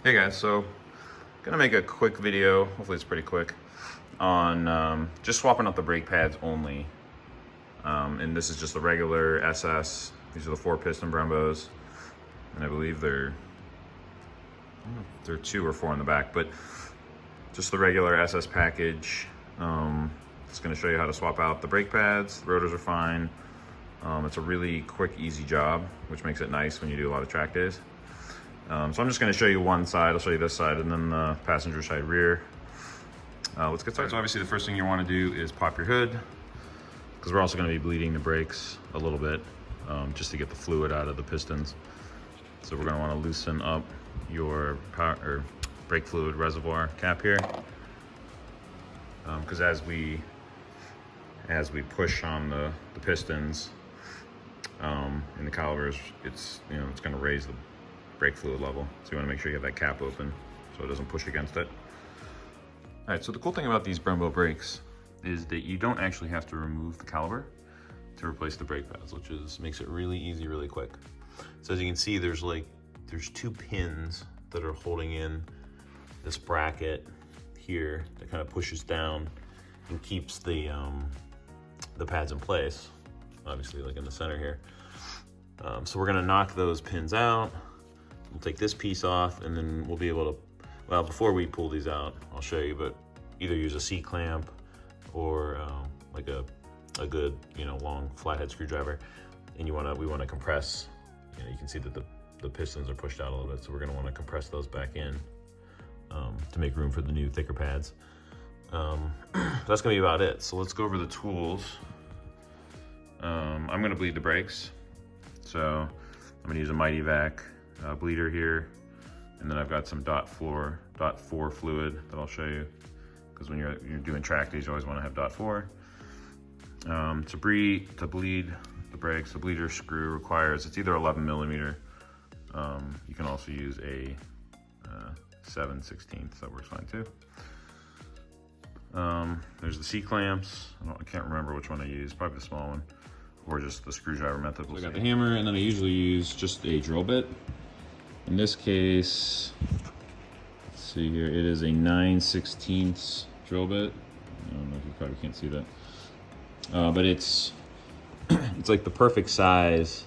Hey guys, so gonna make a quick video, hopefully it's pretty quick, on just swapping out the brake pads only. And this is just the regular SS. These are the 4-piston Brembos, and I believe they're 2 or 4 in the back, but just the regular SS package. It's gonna show you how to swap out the brake pads. The rotors are fine. It's a really quick, easy job, which makes it nice when you do a lot of track days. So I'm just going to show you one side. I'll show you this side and then the passenger side rear. Let's get started. So obviously the first thing you want to do is pop your hood, because we're also going to be bleeding the brakes a little bit, just to get the fluid out of the pistons. So we're going to want to loosen up your brake fluid reservoir cap here, because as we push on the pistons in the calipers, it's going to raise the brake fluid level. So you want to make sure you have that cap open so it doesn't push against it. All right, so the cool thing about these Brembo brakes is that you don't actually have to remove the caliper to replace the brake pads, which makes it really easy, really quick. So as you can see, there's 2 pins that are holding in this bracket here that kind of pushes down and keeps the pads in place, obviously like in the center here. So we're gonna knock those pins out. We'll take this piece off, and then we'll be able to, well, before we pull these out, I'll show you, but either use a C-clamp or like a good, long flathead screwdriver. And we want to compress, you can see that the pistons are pushed out a little bit, so we're gonna want to compress those back in to make room for the new thicker pads. That's gonna be about it. So let's go over the tools. I'm gonna bleed the brakes. So I'm gonna use a Mighty Vac bleeder here, and then I've got some .4 fluid that I'll show you, because when you're doing track days, you always want to have .4. To bleed the brakes, the bleeder screw requires, it's either 11 millimeter. You can also use a 7/16, that works fine too. There's the C-clamps. I can't remember which one I use, probably the small one, or just the screwdriver method. So I got the hammer, and then I usually use just a drill bit. In this case, let's see here, it is a 9/16 drill bit. I don't know if you probably can't see that, but it's like the perfect size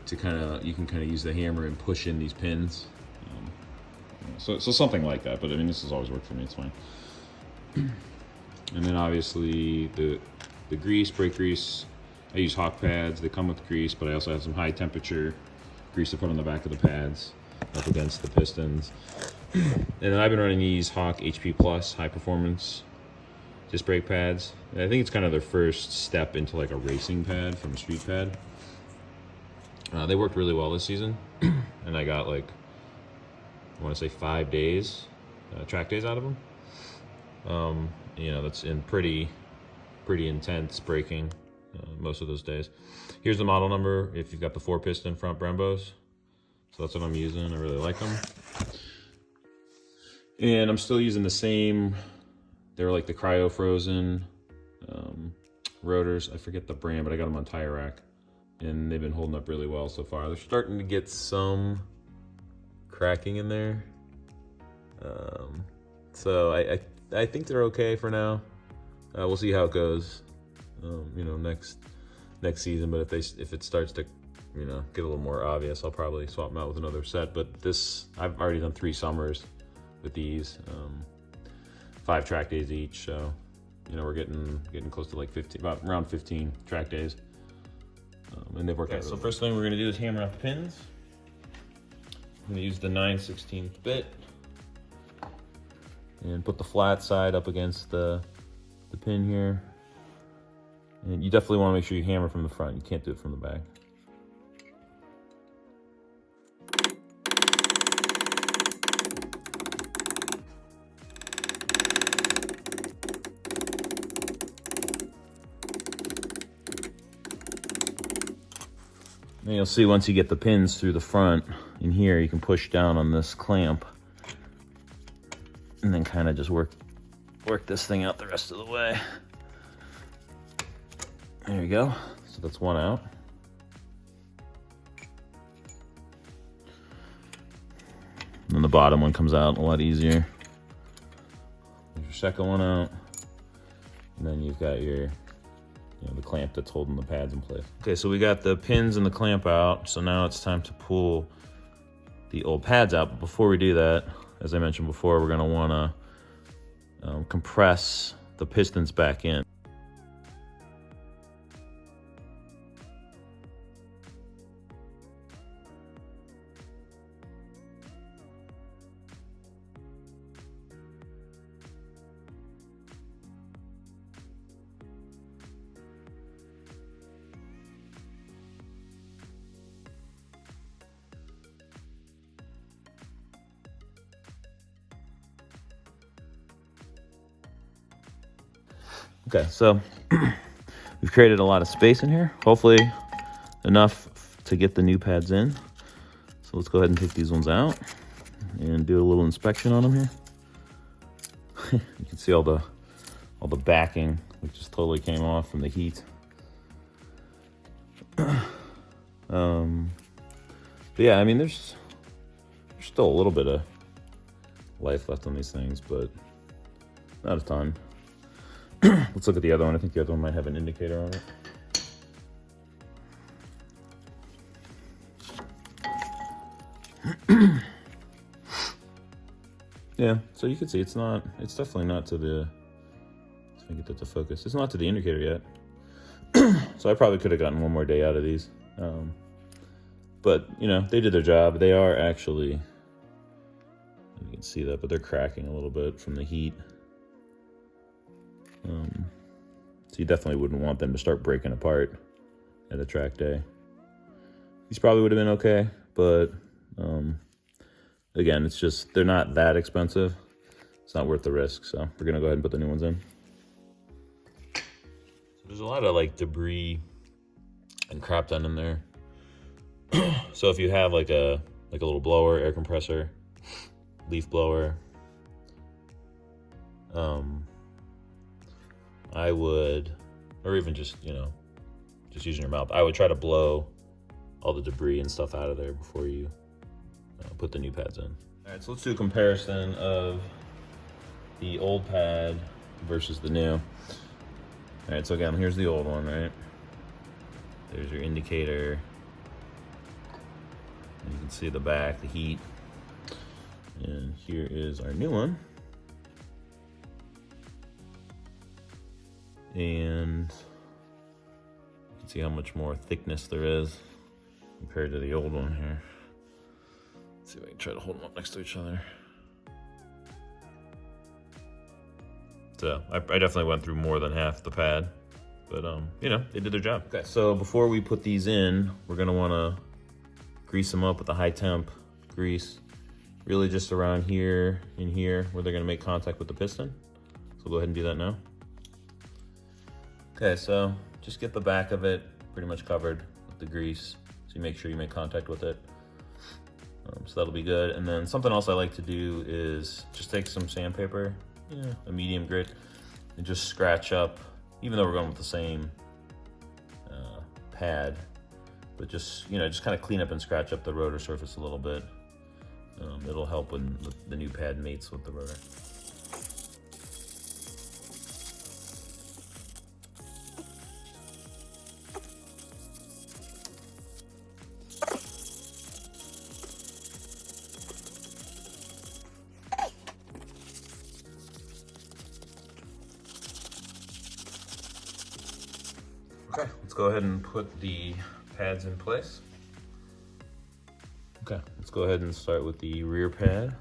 to you can kind of use the hammer and push in these pins. So something like that. But I mean, this has always worked for me. It's fine. And then obviously the grease, brake grease. I use Hawk pads. They come with grease, but I also have some high temperature grease to put on the back of the pads up against the pistons. And then I've been running these Hawk HP Plus high performance disc brake pads. And I think it's kind of their first step into like a racing pad from a street pad. They worked really well this season, and I got I want to say 5 days, track days out of them. That's in pretty intense braking most of those days. Here's the model number if you've got the 4-piston front Brembos. So that's what I'm using. I really like them. And I'm still using the same, they're like the Cryo frozen rotors. I forget the brand, but I got them on Tirerack, and they've been holding up really well so far. They're starting to get some cracking in there. So I think they're okay for now. We'll see how it goes, next season. But if it starts to, get a little more obvious, I'll probably swap them out with another set. But I've already done 3 summers with these, 5 track days each. So, we're getting close to like 15, about around 15 track days. And they've worked out. So first thing we're gonna do is hammer out the pins. I'm gonna use the 9/16 bit and put the flat side up against the pin here. And you definitely want to make sure you hammer from the front. You can't do it from the back. And you'll see once you get the pins through the front in here, you can push down on this clamp and then kind of just work this thing out the rest of the way. There you go. So that's one out. then the bottom one comes out a lot easier. There's your second one out. And then you've got your, the clamp that's holding the pads in place. Okay, so we got the pins and the clamp out. So now it's time to pull the old pads out. But before we do that, as I mentioned before, we're gonna wanna compress the pistons back in. Okay, so we've created a lot of space in here, hopefully enough to get the new pads in. So let's go ahead and take these ones out and do a little inspection on them here. You can see all the backing, which just totally came off from the heat. But yeah, I mean, there's still a little bit of life left on these things, but not a ton. Let's look at the other one. I think the other one might have an indicator on it. Yeah, so you can see it's definitely not to the, let me get that to focus. It's not to the indicator yet. So I probably could have gotten one more day out of these. But, they did their job. They are actually, you can see that, but they're cracking a little bit from the heat. So you definitely wouldn't want them to start breaking apart at a track day. These probably would have been okay, but again, it's just, they're not that expensive. It's not worth the risk, so we're gonna go ahead and put the new ones in. So there's a lot of debris and crap done in there. So if you have like a little blower, air compressor, leaf blower, I would, or even just, just using your mouth, I would try to blow all the debris and stuff out of there before you put the new pads in. All right, so let's do a comparison of the old pad versus the new. All right, so again, here's the old one, right? There's your indicator. And you can see the back, the heat. And here is our new one. And you can see how much more thickness there is compared to the old one here. Let's see if I can try to hold them up next to each other. So I definitely went through more than half the pad, but they did their job. Okay, so before we put these in, we're gonna wanna grease them up with a high temp grease, really just around here and here where they're gonna make contact with the piston. So we'll go ahead and do that now. Okay, so just get the back of it pretty much covered with the grease, so you make sure you make contact with it. So that'll be good. And then something else I like to do is just take some sandpaper, a medium grit, and just scratch up, even though we're going with the same pad, but just kind of clean up and scratch up the rotor surface a little bit. It'll help when the new pad mates with the rotor. Okay, let's go ahead and put the pads in place. Okay, let's go ahead and start with the rear pad.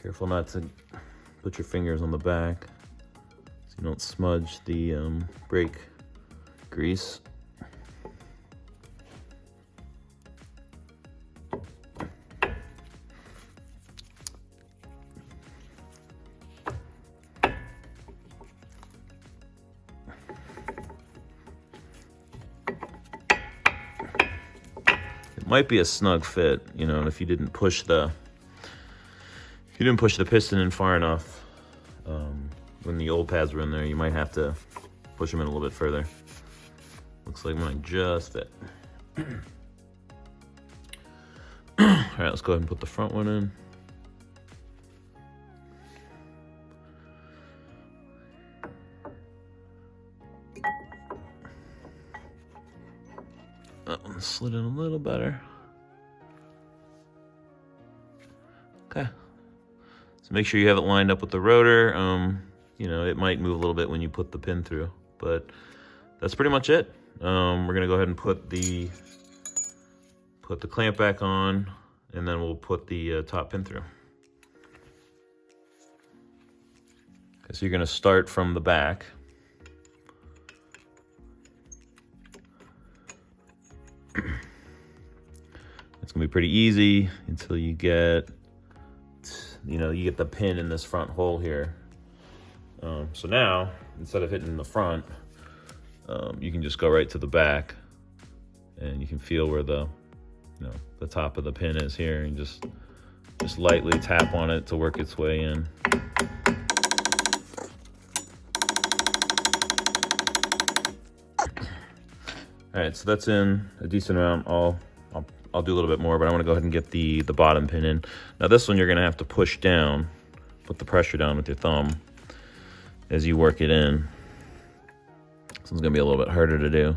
Careful not to put your fingers on the back so you don't smudge the brake grease. Might be a snug fit, and if you didn't push the piston in far enough when the old pads were in there, you might have to push them in a little bit further. Looks like mine just fit. All All right, let's go ahead and put the front one in. That one slid in a little better. Okay. So make sure you have it lined up with the rotor. You know, it might move a little bit when you put the pin through, but that's pretty much it. We're gonna go ahead and put the clamp back on, and then we'll put the top pin through. Okay, so you're gonna start from the back. It's gonna be pretty easy until you get, you get the pin in this front hole here. So now, instead of hitting the front, you can just go right to the back, and you can feel where the top of the pin is here, and just lightly tap on it to work its way in. All right, so that's in a decent amount. I'll do a little bit more, but I want to go ahead and get the bottom pin in. Now this one you're gonna have to push down, put the pressure down with your thumb as you work it in. This one's gonna be a little bit harder to do.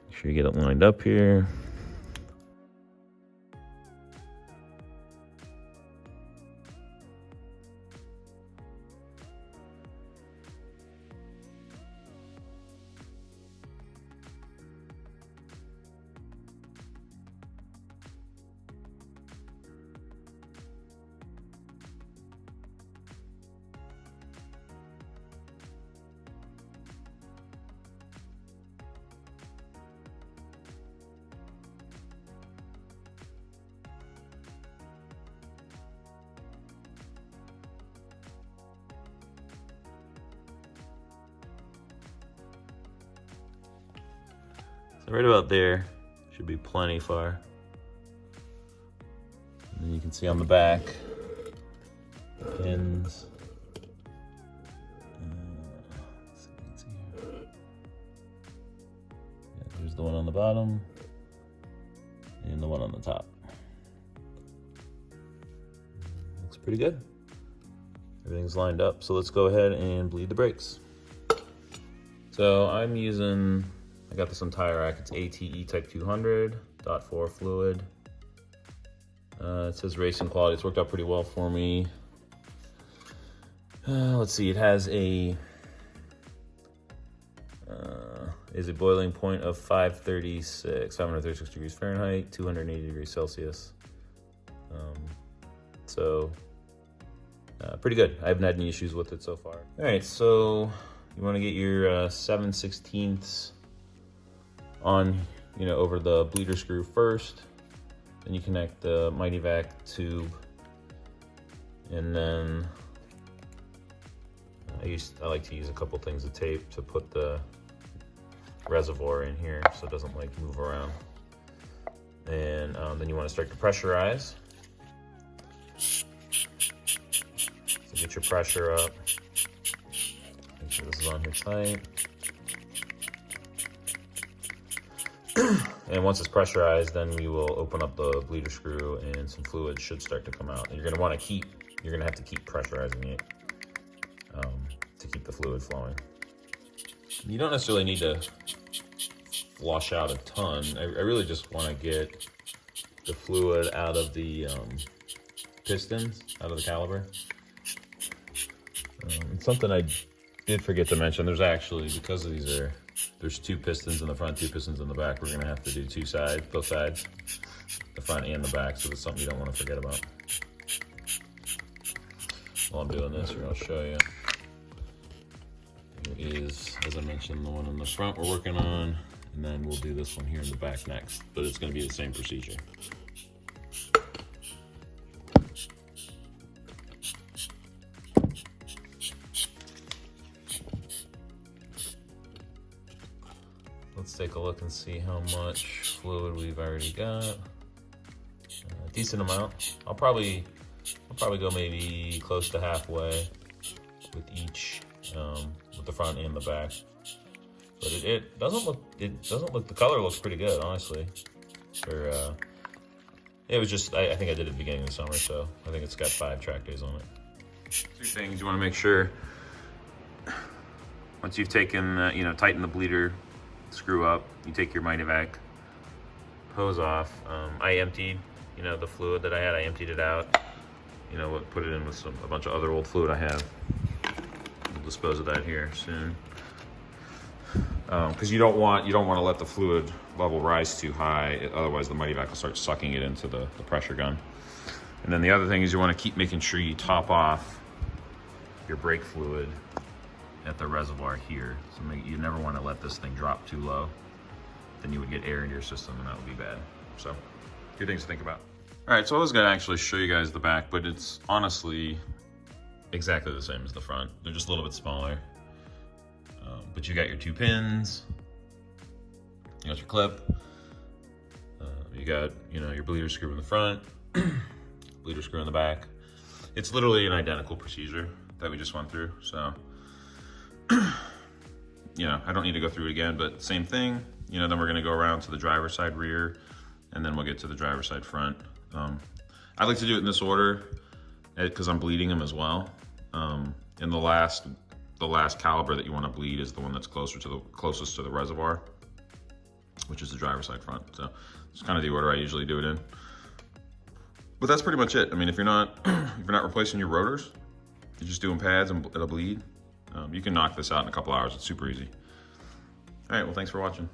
Make sure you get it lined up here. So right about there should be plenty far. And then you can see on the back the pins. Let's see here. Yeah, there's the one on the bottom and the one on the top. Looks pretty good. Everything's lined up, so let's go ahead and bleed the brakes. So I got this on Tirerack. It's ATE Type 200, .4 fluid. It says racing quality. It's worked out pretty well for me. Let's see, it has a boiling point of 536 degrees Fahrenheit, 280 degrees Celsius. Pretty good. I haven't had any issues with it so far. All right, so you want to get your 7/16 on, over the bleeder screw first. Then you connect the Mighty Vac tube, and then I like to use a couple things of tape to put the reservoir in here so it doesn't like move around. And then you want to start to pressurize. So get your pressure up. Make sure this is on here tight. And once it's pressurized, then we will open up the bleeder screw and some fluid should start to come out. And you're gonna have to keep pressurizing it to keep the fluid flowing. You don't necessarily need to flush out a ton. I really just wanna get the fluid out of the pistons, out of the caliper. Something I did forget to mention, there's actually, because of these there's 2 pistons in the front, 2 pistons in the back. We're gonna have to do both sides, the front and the back, so that's something you don't wanna forget about. While I'm doing this, I'll show you. Here is, as I mentioned, the one in the front we're working on, and then we'll do this one here in the back next, but it's gonna be the same procedure. Let's take a look and see how much fluid we've already got. A decent amount. I'll probably go maybe close to halfway with each, with the front and the back. But it doesn't look. The color looks pretty good, honestly. Or it was just, I think I did it at the beginning of the summer, so I think it's got 5 track days on it. 2 things you want to make sure. Once you've taken, tighten the bleeder screw up, you take your Mighty Vac hose off. I emptied, the fluid that I had, I emptied it out. Put it in with a bunch of other old fluid I have. We'll dispose of that here soon. Because you don't want to let the fluid level rise too high, otherwise the Mighty Vac will start sucking it into the pressure gun. And then the other thing is you want to keep making sure you top off your brake fluid at the reservoir here. So you never want to let this thing drop too low. Then you would get air into your system and that would be bad. So, 2 things to think about. All right, so I was gonna actually show you guys the back, but it's honestly exactly the same as the front. They're just a little bit smaller. But you got your 2 pins, you got your clip, you got, your bleeder screw in the front, bleeder screw in the back. It's literally an identical procedure that we just went through, so I don't need to go through it again, but same thing. Then we're gonna go around to the driver's side rear, and then we'll get to the driver's side front. I like to do it in this order because I'm bleeding them as well. And the last caliber that you want to bleed is the one that's closest to the reservoir, which is the driver's side front. So it's kind of the order I usually do it in. But that's pretty much it. I mean, if you're not replacing your rotors, you're just doing pads and it'll bleed. You can knock this out in a couple hours. It's super easy. All right, well, thanks for watching.